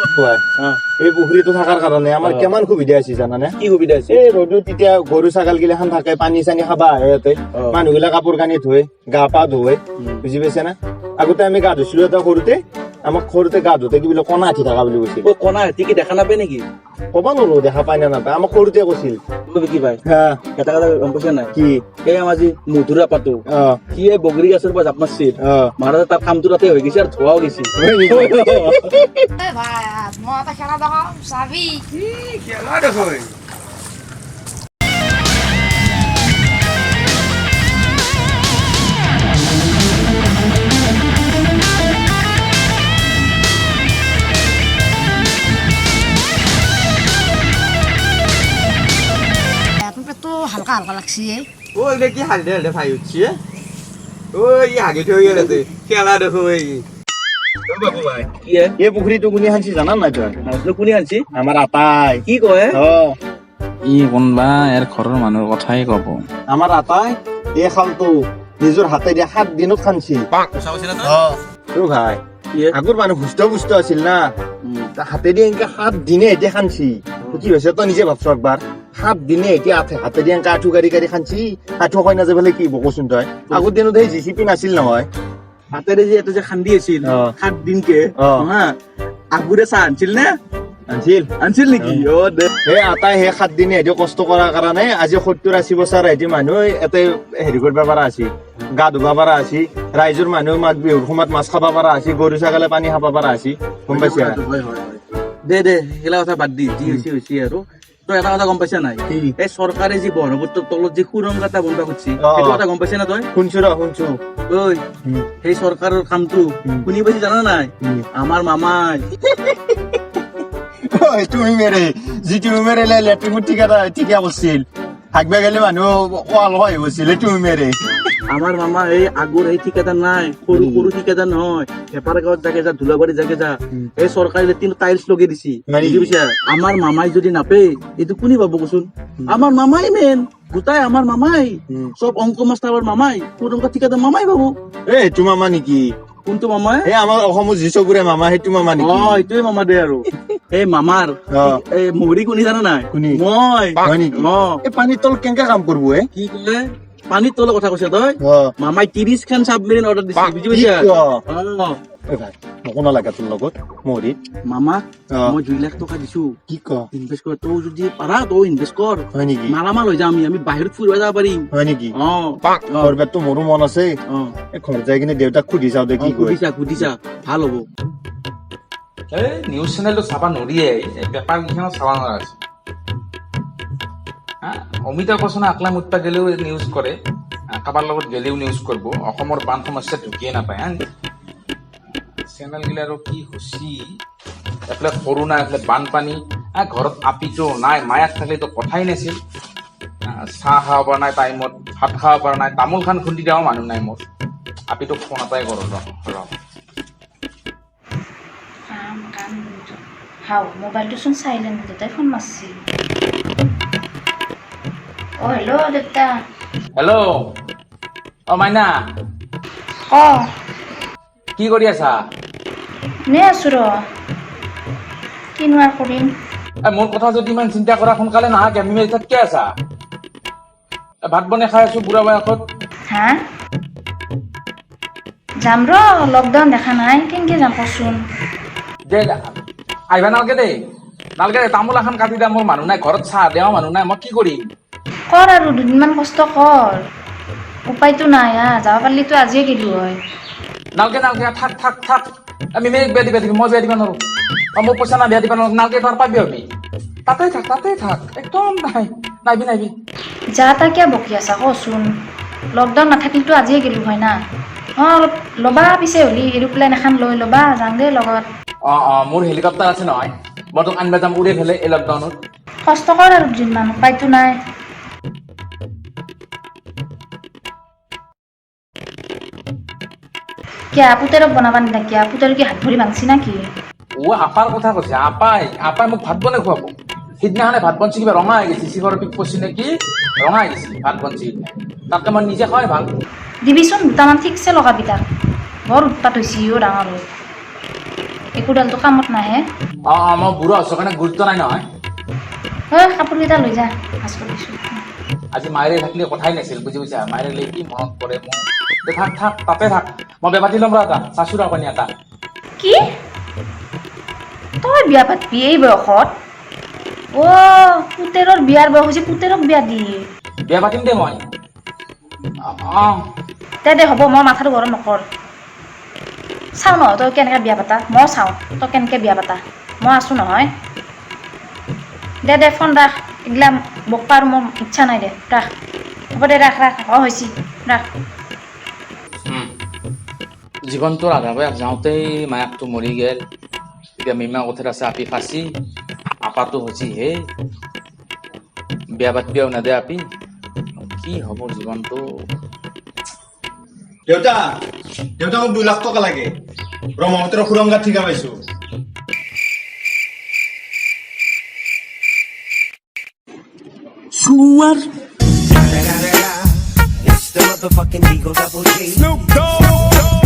এই পুখুৰীটো থকাৰ কাৰণে আমাৰ কিমান সুবিধা আছে জানানে? কি সুবিধা আছে? এই ৰ'দত তেতিয়া গৰু ছাগাল গিলাখান থাকে, পানী চানী খাবা আহে ইয়াতে, মানুহগিলা কাপোৰ কানি ধুৱে, গা পা ধুৱে, বুজি পাইছে না? আগতে আমি গা ধুইছিলো এটা সৰুতে, আমাক সৰুতে গা ধুতে কি বোলে কণা হাতি থকা বুলি কৈছিল। কণা হাতী কি দেখা নাপায় নেকি? ক'ব নোৱাৰো দেখা পাই নে নাপায়, আমাক সৰুতে কৈছিল। কি পাই হা এটা কথা গম পাইছা নাই? কি এই আমাৰ যি মধুৰা পাতো কি এই বগৰী গছৰ পৰা জাপ মাৰছিল, মাৰোতে তাৰ কামটো তাতে হৈ গৈছে আৰু ধোৱাও গৈছে। ভাই মই এটা খেলা দেখাও চাবি খেলা দেখো আপনার পেট তো হালকা হালকা লাগছে ও এটা কি হালদে হালদে ভাই হচ্ছে ও ই হাগে থই গেছে খেলা দেখো এই ও বাবু ভাই কি এই পুখুৰীটো কোনে খান্ছি জানা নাই তই? কোনে আনছি? আমাৰ আটাই। কি কয়? ই কোনবা ইয়াৰ ঘৰৰ মানুহৰ কথাই কব। আমাৰ আটাই এই খালটো নিজৰ হাতেদি 7 দিনত খান্ছি। তোৰ ভাই আগৰ মানুহ সুস্থ পুষ্ট আছিল না, হাতেদি এনেকে 7 দিনে এতিয়া খান্ছি। কি হৈছে তই নিজে ভাবছ একবাৰ, 7 দিনে এতিয়া হাতেদি এনেকে আঁঠু গাড়ী গাড়ী খান্ছি। আঁঠু হয় না যে বোলে কি বকচোন তই, আগৰ দিনত সেই জিচিপি নাছিল নহয়। হাতেৰে যে এটা যে খান্দি আছিল 7 দিনকে হা, আগুৰে চাহ আনছিল নে? আনছিল নেকি? ও দে সেই আটাই সেই 7 দিনে এতিয়া কষ্ট কৰাৰ কাৰণে আজি 70-80 বছৰ এটি মানুহ এতে হেৰি কৰিব পৰা আছিল, গা ধুব পৰা আছিল, ৰাইজৰ মানুহ মাঘ বিহুৰ সময়ত মাছ খাব পৰা আছিল, গৰু ছাগলে পানী খাব পৰা আছিল, গম পাইছা? দে দে সেইলা কথা বাদ দি, যি হৈছে হৈছে আৰু তই এটা কথা গম পাইছা নাই? এই চৰকাৰে যি ব্ৰহ্মপুত্ৰৰ তলত যি সুৰংগ এটা বন্ধ কৰিছে সেইটো কথা গম পাইছা না তই? শুনছো শুনছো। ঐ সেই চৰকাৰৰ কামটো শুনি পাইছি জানা নাই? আমাৰ মামাই তুমি মেৰে যিটো মেৰে লেট্ৰিন ঠিকা কৰিছিল, হাগবা গেলে মানুহ ওৱাল হৈ গৈছিল, তুমি মেৰে আমাৰ মামা এই আগৰ এই ঠিকাদাৰ নাই, সৰু সৰু ঠিকাদাৰ নহয়, হেপাৰ গাঁৱত জাগে যা, ধুলাবাৰী জাগে যা, এই চৰকাৰে লেট্ৰিন টাইলছ লগাই দিছি। বুজি পাইছা? আমাৰ মামাই যদি নাপে এইটো কোনে পাব কচোন? আমাৰ মামাই মেইন, গোটাই আমাৰ মামাই, চব অংক মাষ্টাৰৰ মামাই, সুৰংগ ঠিকাদাৰ মামাই পাব। এইটো মামা নেকি? কোনটো মামাই? এই আমাৰ অসমৰ যি চবৰে মামা সেইটো মামা নেকি? এইটোৱে মামা দে আৰু এই মামাৰ এই মহৰী কোনে জানা নাই? কোনে? মই। হয় নেকি? এই পানীৰ তল কেনেকে কাম কৰিব? কি কলে পানীৰ তলৰ কথা কৈছে তই? মামাই 30 খান চাবমেৰিন অৰ্ডাৰ দিছে, বুজি পাইছা? মোকো নালাগে তোৰ লগত মহৰীত। মামাক মই 2 লাখ টকা দিছো, কি ক? ইনভেষ্ট কৰ, তই যদি পাৰা তই ইনভেষ্ট কৰ। হয় নেকি? মালামাল হৈ যাম আমি বাহিৰত ফুৰিব যাব পাৰিম। হয় নেকি? ঘৰবাৰটো মোৰো মন আছে, ঘৰত যাই কিনে দেউতাক সুধি চাওঁ দে কি কয়। সুধিছা ভাল হ'ব। এই নিউজ চেনেলটো চাবা নৰিয়ে, পেপাৰ কেইখনত চাবা নোৱাৰা আছে। অমিতাভ বচ্চনে আকলা মুটপা গেলেও নিউজ কৰে, কাৰোবাৰ লগত গেলেও নিউজ কৰিব, অসমৰ বান সমস্যা ঢুকিয়ে নাপায়। চেনেল গিলা আৰু কি হৈছি, এফালে কৰোণা, এফালে বানপানী, ঘৰত আপিটো নাই, মায়াক থাকিলেতো কথাই নাছিল, চাহ খাব পৰা নাই টাইমত, ভাত খাব পৰা নাই, তামোল খান খুন্দি দিয়াও মানুহ নাই মোৰ। আপিটোক ফোন এটাই কৰোঁ ৰ। হাও মোবাইলটো চোন চাইলেণ্ট, দেউতাই ফোন মাৰছি। অ হেল্ল' দেউতা। হেল্ল', অ মাইনা ক কি কৰি আছা? নে আছো ৰ, কিনো আৰু কৰিম। মোৰ কথা যদি ইমান চিন্তা কৰা, সোনকালে নাহা কেমি মেলি থাকি আছা? ভাত বনাই খাই আছো বুঢ়া বয়সত। হা যাম ৰ, লকডাউন দেখা নাই, কেনেকে যাম কচোন? দে আহিবা নালগে দেই, নালগে দে, তামোল এখন কাটি দিয়া, মোৰ মানুহ নাই ঘৰত, চাহ দেৱা মানুহ নাই, মই কি কৰিম? কৰ আৰু দুদিনমান কষ্ট কৰ, উপায়তো নাই হা, যাব পাৰিলেতো আজিয়ে গেলো হয়। নালগে নালগে, থাক থাক থাক, আমি মেঘ বিয়া দিবা দিবি, মই বিয়া দিবা নোৱাৰো, মোৰ পইচা নাই বিয়া দিবা নোৱাৰো, নালগে, তাৰ পাবি হবি, তাতে থাক, একদম নাই নাইবি। যা তা কিয় বকি আছা কচোন? লকডাউন নাথাকিলেতো আজিয়ে গেলো হয় না। অলপ ল'বা পিছে হলি, এৰোপ্লেন এখন লৈ ল'বা, যাম দে লগত। মোৰ হেলিকপ্টাৰ আছে নহয়, মই তোক আনবা যাম উৰে ফেলে এই লকডাউনত। কষ্ট কৰ আৰু দুদিনমান, উপায়তো নাই। কিয় পুতেৰক বনাবা নেকি? পুতেৰ কি হাত ভৰি ভাঙছি নাকি? আপাৰ কথা কৈছে, আপাই মোক ভাত বনাই খুৱাব। সিদিনাখনে ভাত বনছি কিবা ৰঙা হৈ গৈছে, চিঘৰৰ পিক পচি নেকি ৰঙা হৈ গৈছে ভাত বনছি, তাতকে মই নিজে খোৱাই ভাল। দিবিচোন দুটামান ঠিকছে লগাবি তাক, বৰ উৎপাত হৈছে ডাঙৰ হৈ। একোডালটো কামত নাহে। মই বুঢ়া হৈছোঁ কাৰণে গুৰুত্ব নাই নহয়। কাপোৰকেইটা লৈ যা, ভাজ কৰিছোঁ। আজি মায়েৰে থাকিলে কথাই নাছিল, বুজি পাইছা? মায়েৰে লৈ কি মনত পৰে মোৰ। থাক থাক তাতে থাক, মই বিয়া পাতি ল'ম ৰ এটা, চাচুৰ আপুনি এটা। কি তই বিয়া পাতবি এই বয়সত? পুতেৰৰ বিয়াৰ বয়স হৈছে, পুতেৰক বিয়া দি। বিয়া পাতিম দে মই। দে হ'ব, মই মাথাটো গৰম নকৰ। চাওঁ নহয় তই কেনেকৈ বিয়া পাতা, মই চাওঁ তই কেনেকৈ বিয়া পাতা। মই আছোঁ নহয়। দে ফোন ৰাখ, এইগিলা বকপা আৰু মোৰ ইচ্ছা নাই দে, ৰাখ। হ'ব দে, ৰাখ হৈছে, ৰাখ। জীৱনটোৰ আধা বয়স যাওঁতেই মায়াকটো মৰি গেল। এতিয়া মীমা কথাত আছে আপি ফাঁচি, আপাটো হৈছে হে। বিয়া পাতিবিও নেদে আপি, কি হ'ব জীৱনটো। দেউতা মোক 2 লাখ টকা লাগে। ব্ৰহ্মপুত্ৰৰ সুৰংগাত ঠিকা পাইছো। It's the motherfucking Eagle Double G. Snoop Dogg.